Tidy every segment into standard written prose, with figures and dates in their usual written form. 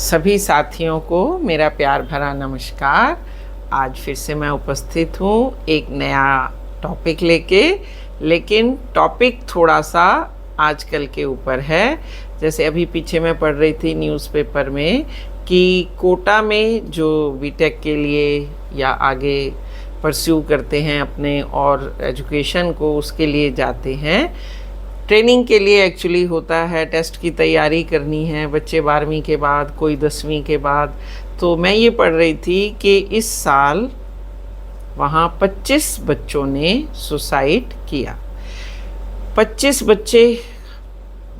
सभी साथियों को मेरा प्यार भरा नमस्कार। आज फिर से मैं उपस्थित हूँ एक नया टॉपिक लेके, लेकिन टॉपिक थोड़ा सा आजकल के ऊपर है। जैसे अभी पीछे मैं पढ़ रही थी न्यूज़पेपर में कि कोटा में जो बीटेक के लिए या आगे परस्यू करते हैं अपने और एजुकेशन को, उसके लिए जाते हैं। ट्रेनिंग के लिए एक्चुअली होता है, टेस्ट की तैयारी करनी है बच्चे 12वीं के बाद, कोई 10वीं के बाद। तो मैं ये पढ़ रही थी कि इस साल वहाँ 25 बच्चों ने सुसाइड किया। 25 बच्चे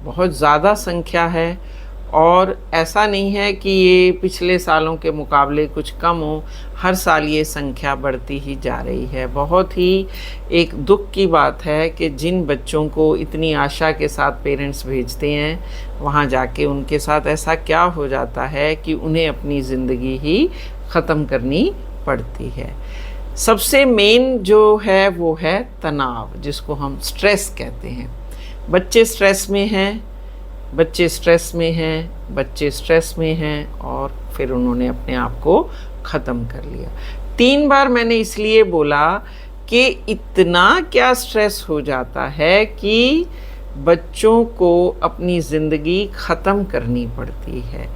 बहुत ज़्यादा संख्या है, और ऐसा नहीं है कि ये पिछले सालों के मुकाबले कुछ कम हो। हर साल ये संख्या बढ़ती ही जा रही है। बहुत ही एक दुख की बात है कि जिन बच्चों को इतनी आशा के साथ पेरेंट्स भेजते हैं, वहाँ जाके उनके साथ ऐसा क्या हो जाता है कि उन्हें अपनी ज़िंदगी ही ख़त्म करनी पड़ती है। सबसे मेन जो है वो है तनाव, जिसको हम स्ट्रेस कहते हैं। बच्चे स्ट्रेस में हैं, बच्चे स्ट्रेस में हैं, बच्चे स्ट्रेस में हैं, और फिर उन्होंने अपने आप को ख़त्म कर लिया। 3 बार मैंने इसलिए बोला कि इतना क्या स्ट्रेस हो जाता है कि बच्चों को अपनी ज़िंदगी ख़त्म करनी पड़ती है।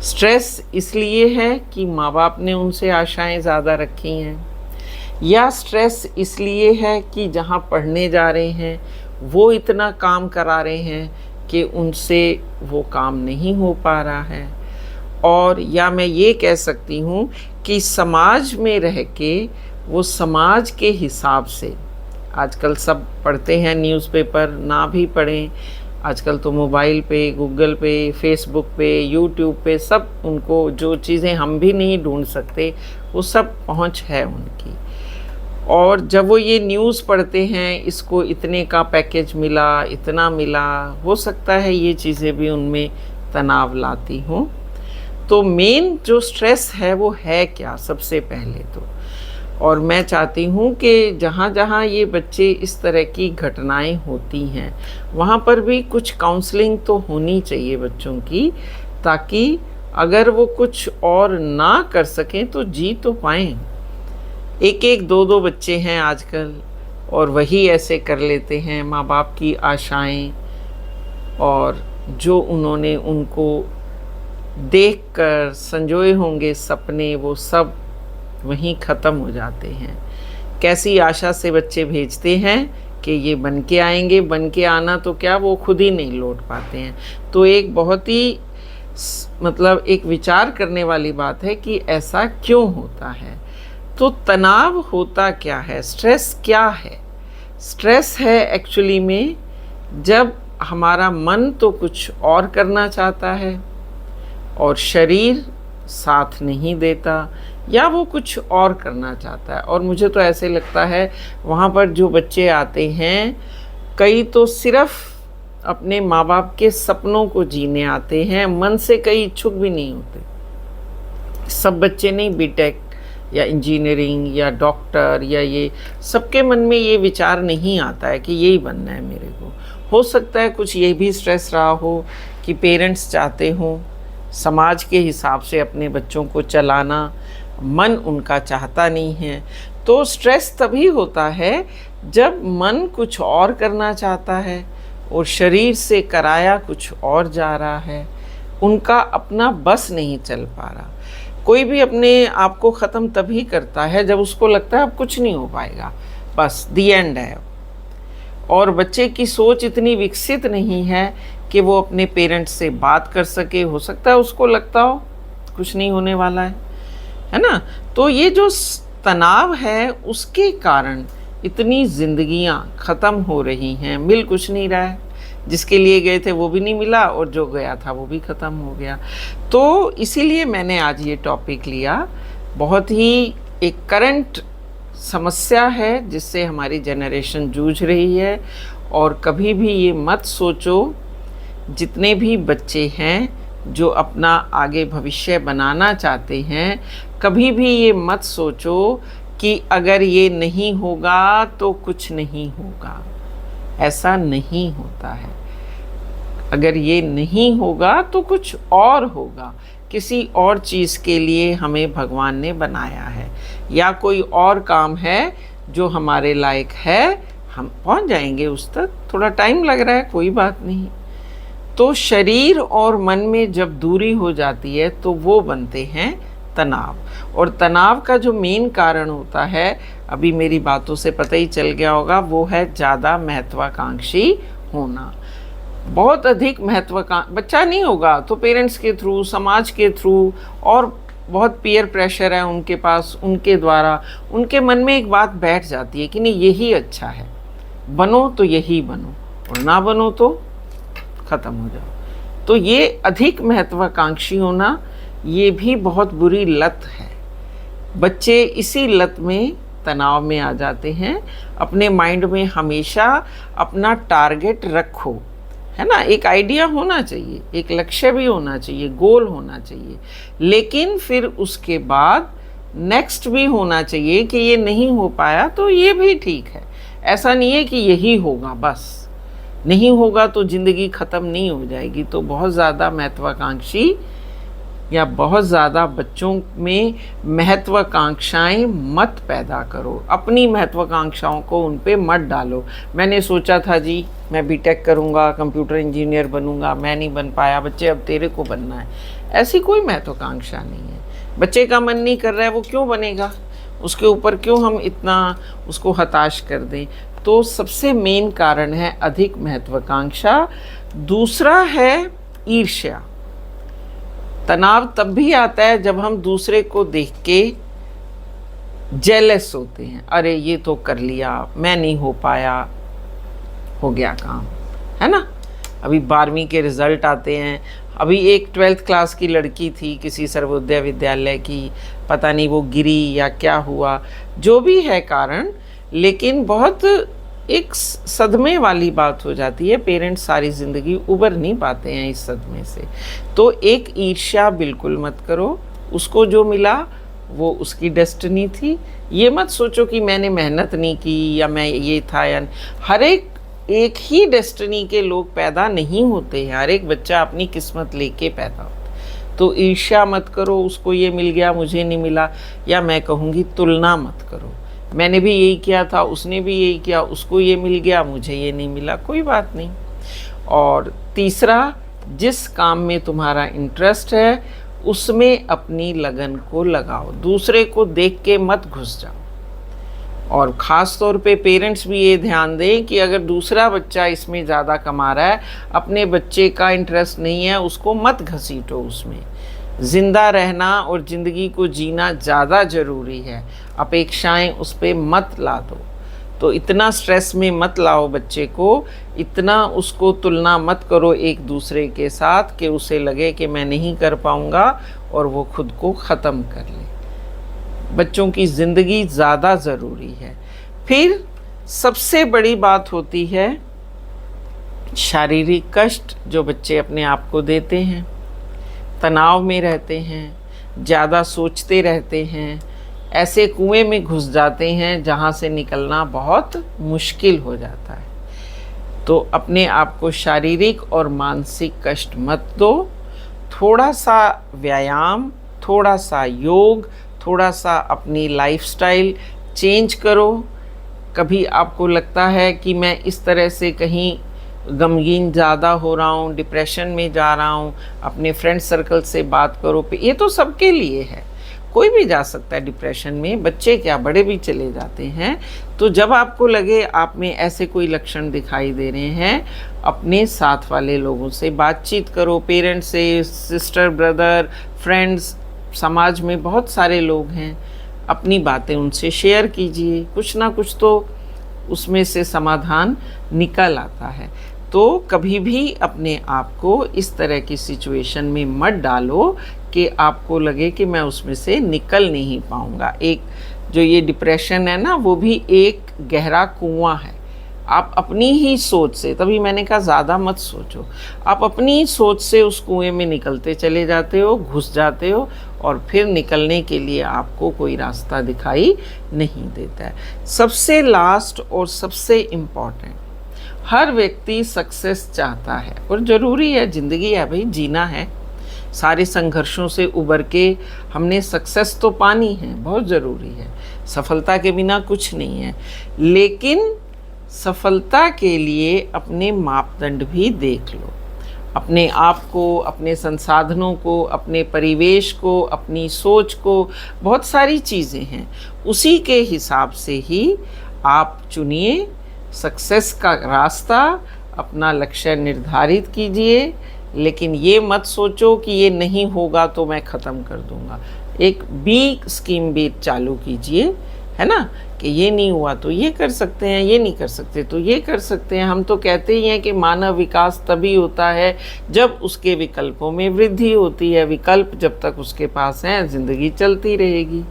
स्ट्रेस इसलिए है कि माँ बाप ने उनसे आशाएं ज़्यादा रखी हैं, या स्ट्रेस इसलिए है कि जहाँ पढ़ने जा रहे हैं वो इतना काम करा रहे हैं कि उनसे वो काम नहीं हो पा रहा है। और या मैं ये कह सकती हूँ कि समाज में रह के वो समाज के हिसाब से, आजकल सब पढ़ते हैं न्यूज़पेपर, ना भी पढ़ें, आजकल तो मोबाइल पे, गूगल पे, फेसबुक पे, यूट्यूब पे सब उनको जो चीज़ें हम भी नहीं ढूंढ सकते वो सब पहुँच है उनकी। और जब वो ये न्यूज़ पढ़ते हैं, इसको इतने का पैकेज मिला, इतना मिला, हो सकता है ये चीज़ें भी उनमें तनाव लाती हों। तो मेन जो स्ट्रेस है वो है क्या, सबसे पहले तो। और मैं चाहती हूँ कि जहाँ जहाँ ये बच्चे इस तरह की घटनाएं होती हैं, वहाँ पर भी कुछ काउंसलिंग तो होनी चाहिए बच्चों की, ताकि अगर वो कुछ और ना कर सकें तो जी तो पाएँ। एक एक दो दो बच्चे हैं आजकल, और वही ऐसे कर लेते हैं। माँ बाप की आशाएं और जो उन्होंने उनको देखकर संजोए होंगे सपने, वो सब वहीं ख़त्म हो जाते हैं। कैसी आशा से बच्चे भेजते हैं कि ये बन के आएंगे, बन के आना तो क्या, वो खुद ही नहीं लौट पाते हैं। तो एक बहुत ही मतलब एक विचार करने वाली बात है कि ऐसा क्यों होता है। तो तनाव होता क्या है, स्ट्रेस क्या है? स्ट्रेस है एक्चुअली में जब हमारा मन तो कुछ और करना चाहता है और शरीर साथ नहीं देता, या वो कुछ और करना चाहता है। और मुझे तो ऐसे लगता है वहाँ पर जो बच्चे आते हैं, कई तो सिर्फ अपने माँ बाप के सपनों को जीने आते हैं, मन से कई इच्छुक भी नहीं होते। सब बच्चे नहीं बीटेक या इंजीनियरिंग या डॉक्टर या ये, सबके मन में ये विचार नहीं आता है कि यही बनना है मेरे को। हो सकता है कुछ ये भी स्ट्रेस रहा हो कि पेरेंट्स चाहते हों समाज के हिसाब से अपने बच्चों को चलाना, मन उनका चाहता नहीं है। तो स्ट्रेस तभी होता है जब मन कुछ और करना चाहता है और शरीर से कराया कुछ और जा रहा है, उनका अपना बस नहीं चल पा रहा। कोई भी अपने आप को ख़त्म तभी करता है जब उसको लगता है अब कुछ नहीं हो पाएगा, बस दी एंड है। और बच्चे की सोच इतनी विकसित नहीं है कि वो अपने पेरेंट्स से बात कर सके। हो सकता है उसको लगता हो कुछ नहीं होने वाला है ना। तो ये जो तनाव है उसके कारण इतनी ज़िंदगियां ख़त्म हो रही हैं, मिल कुछ नहीं रहा है। जिसके लिए गए थे वो भी नहीं मिला, और जो गया था वो भी ख़त्म हो गया। तो इसीलिए मैंने आज ये टॉपिक लिया। बहुत ही एक करंट समस्या है जिससे हमारी जनरेशन जूझ रही है। और कभी भी ये मत सोचो, जितने भी बच्चे हैं जो अपना आगे भविष्य बनाना चाहते हैं, कभी भी ये मत सोचो कि अगर ये नहीं होगा तो कुछ नहीं होगा। ऐसा नहीं होता है। अगर ये नहीं होगा तो कुछ और होगा। किसी और चीज़ के लिए हमें भगवान ने बनाया है, या कोई और काम है जो हमारे लायक है, हम पहुंच जाएंगे उस तक। थोड़ा टाइम लग रहा है, कोई बात नहीं। तो शरीर और मन में जब दूरी हो जाती है तो वो बनते हैं तनाव। और तनाव का जो मेन कारण होता है, अभी मेरी बातों से पता ही चल गया होगा, वो है ज़्यादा महत्वाकांक्षी होना। बहुत अधिक महत्वाकांक्षी बच्चा नहीं होगा तो पेरेंट्स के थ्रू, समाज के थ्रू, और बहुत पीयर प्रेशर है उनके पास, उनके द्वारा उनके मन में एक बात बैठ जाती है कि नहीं यही अच्छा है, बनो तो यही बनो, और ना बनो तो ख़त्म हो जाओ। तो ये अधिक महत्वाकांक्षी होना, ये भी बहुत बुरी लत है। बच्चे इसी लत में, तनाव में आ जाते हैं। अपने माइंड में हमेशा अपना टारगेट रखो, है ना, एक आइडिया होना चाहिए, एक लक्ष्य भी होना चाहिए, गोल होना चाहिए, लेकिन फिर उसके बाद नेक्स्ट भी होना चाहिए कि ये नहीं हो पाया तो ये भी ठीक है। ऐसा नहीं है कि यही होगा, बस नहीं होगा तो ज़िंदगी ख़त्म नहीं हो जाएगी। तो बहुत ज़्यादा महत्वाकांक्षी या बहुत ज़्यादा बच्चों में महत्वाकांक्षाएं मत पैदा करो। अपनी महत्वाकांक्षाओं को उन पे मत डालो। मैंने सोचा था जी मैं बीटेक करूँगा, कंप्यूटर इंजीनियर बनूँगा, मैं नहीं बन पाया, बच्चे अब तेरे को बनना है। ऐसी कोई महत्वाकांक्षा नहीं है। बच्चे का मन नहीं कर रहा है, वो क्यों बनेगा? उसके ऊपर क्यों हम इतना उसको हताश कर दें? तो सबसे मेन कारण है अधिक महत्वाकांक्षा। दूसरा है ईर्ष्या। तनाव तब भी आता है जब हम दूसरे को देख के जेलस होते हैं, अरे ये तो कर लिया, मैं नहीं हो पाया, हो गया काम, है ना। अभी 12वीं के रिज़ल्ट आते हैं। अभी एक 12th क्लास की लड़की थी किसी सर्वोदय विद्यालय की, पता नहीं वो गिरी या क्या हुआ, जो भी है कारण, लेकिन बहुत एक सदमे वाली बात हो जाती है। पेरेंट्स सारी ज़िंदगी उबर नहीं पाते हैं इस सदमे से। तो एक ईर्ष्या बिल्कुल मत करो। उसको जो मिला वो उसकी डेस्टिनी थी। ये मत सोचो कि मैंने मेहनत नहीं की या मैं ये था या हर एक ही डेस्टिनी के लोग पैदा नहीं होते हैं। हर एक बच्चा अपनी किस्मत लेके पैदा होता है। तो ईर्ष्या मत करो, उसको ये मिल गया मुझे नहीं मिला, या मैं कहूँगी तुलना मत करो। मैंने भी यही किया था, उसने भी यही किया, उसको ये मिल गया, मुझे ये नहीं मिला, कोई बात नहीं। और तीसरा, जिस काम में तुम्हारा इंटरेस्ट है उसमें अपनी लगन को लगाओ। दूसरे को देख के मत घुस जाओ। और ख़ास तौर पे पेरेंट्स भी ये ध्यान दें कि अगर दूसरा बच्चा इसमें ज़्यादा कमा रहा है, अपने बच्चे का इंटरेस्ट नहीं है, उसको मत घसीटो उसमें। ज़िंदा रहना और ज़िंदगी को जीना ज़्यादा ज़रूरी है। अपेक्षाएं उस पर मत ला दो। तो इतना स्ट्रेस में मत लाओ बच्चे को, इतना उसको तुलना मत करो एक दूसरे के साथ कि उसे लगे कि मैं नहीं कर पाऊँगा और वो खुद को ख़त्म कर ले। बच्चों की ज़िंदगी ज़्यादा ज़रूरी है। फिर सबसे बड़ी बात होती है शारीरिक कष्ट, जो बच्चे अपने आप को देते हैं। तनाव में रहते हैं, ज़्यादा सोचते रहते हैं, ऐसे कुएं में घुस जाते हैं जहाँ से निकलना बहुत मुश्किल हो जाता है। तो अपने आप को शारीरिक और मानसिक कष्ट मत दो। थोड़ा सा व्यायाम, थोड़ा सा योग, थोड़ा सा अपनी लाइफस्टाइल चेंज करो। कभी आपको लगता है कि मैं इस तरह से कहीं गमगीन ज़्यादा हो रहा हूँ, डिप्रेशन में जा रहा हूँ, अपने फ्रेंड सर्कल से बात करो। ये तो सबके लिए है, कोई भी जा सकता है डिप्रेशन में, बच्चे क्या बड़े भी चले जाते हैं। तो जब आपको लगे आप में ऐसे कोई लक्षण दिखाई दे रहे हैं, अपने साथ वाले लोगों से बातचीत करो, पेरेंट्स से, सिस्टर, ब्रदर, फ्रेंड्स, समाज में बहुत सारे लोग हैं, अपनी बातें उनसे शेयर कीजिए। कुछ ना कुछ तो उसमें से समाधान निकल आता है। तो कभी भी अपने आप को इस तरह की सिचुएशन में मत डालो कि आपको लगे कि मैं उसमें से निकल नहीं पाऊँगा। एक जो ये डिप्रेशन है ना, वो भी एक गहरा कुआं है। आप अपनी ही सोच से, तभी मैंने कहा ज़्यादा मत सोचो, आप अपनी ही सोच से उस कुएं में निकलते चले जाते हो, घुस जाते हो, और फिर निकलने के लिए आपको कोई रास्ता दिखाई नहीं देता है। सबसे लास्ट और सबसे इम्पॉर्टेंट, हर व्यक्ति सक्सेस चाहता है और ज़रूरी है, ज़िंदगी है भाई, जीना है। सारे संघर्षों से उबर के हमने सक्सेस तो पानी है, बहुत ज़रूरी है, सफलता के बिना कुछ नहीं है, लेकिन सफलता के लिए अपने मापदंड भी देख लो, अपने आप को, अपने संसाधनों को, अपने परिवेश को, अपनी सोच को, बहुत सारी चीज़ें हैं, उसी के हिसाब से ही आप चुनिए सक्सेस का रास्ता, अपना लक्ष्य निर्धारित कीजिए, लेकिन ये मत सोचो कि ये नहीं होगा तो मैं ख़त्म कर दूंगा। एक बी स्कीम भी चालू कीजिए, है ना, कि ये नहीं हुआ तो ये कर सकते हैं, ये नहीं कर सकते तो ये कर सकते हैं। हम तो कहते ही हैं कि मानव विकास तभी होता है जब उसके विकल्पों में वृद्धि होती है। विकल्प जब तक उसके पास हैं, ज़िंदगी चलती रहेगी।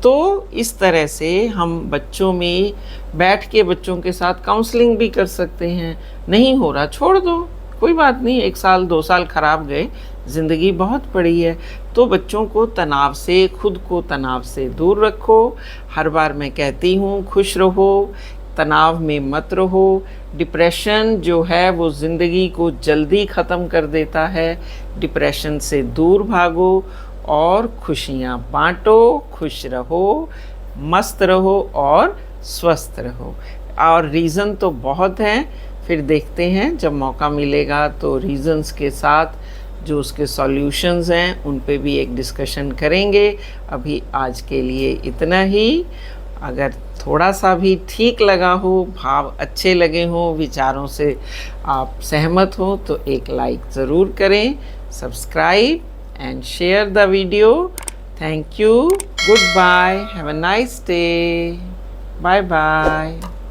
तो इस तरह से हम बच्चों में बैठ के बच्चों के साथ काउंसलिंग भी कर सकते हैं। नहीं हो रहा, छोड़ दो, कोई बात नहीं, 1 साल 2 साल खराब गए, ज़िंदगी बहुत बड़ी है। तो बच्चों को तनाव से, खुद को तनाव से दूर रखो। हर बार मैं कहती हूँ, खुश रहो, तनाव में मत रहो। डिप्रेशन जो है वो ज़िंदगी को जल्दी ख़त्म कर देता है। डिप्रेशन से दूर भागो और खुशियाँ बांटो, खुश रहो, मस्त रहो और स्वस्थ रहो। और रीज़न तो बहुत हैं, फिर देखते हैं जब मौका मिलेगा तो रीज़न्स के साथ जो उसके सॉल्यूशंस हैं उन पे भी एक डिस्कशन करेंगे। अभी आज के लिए इतना ही। अगर थोड़ा सा भी ठीक लगा हो, भाव अच्छे लगे हों, विचारों से आप सहमत हो तो एक लाइक ज़रूर करें, subscribe and share the video. Thank you. Goodbye. Have a nice day. Bye bye.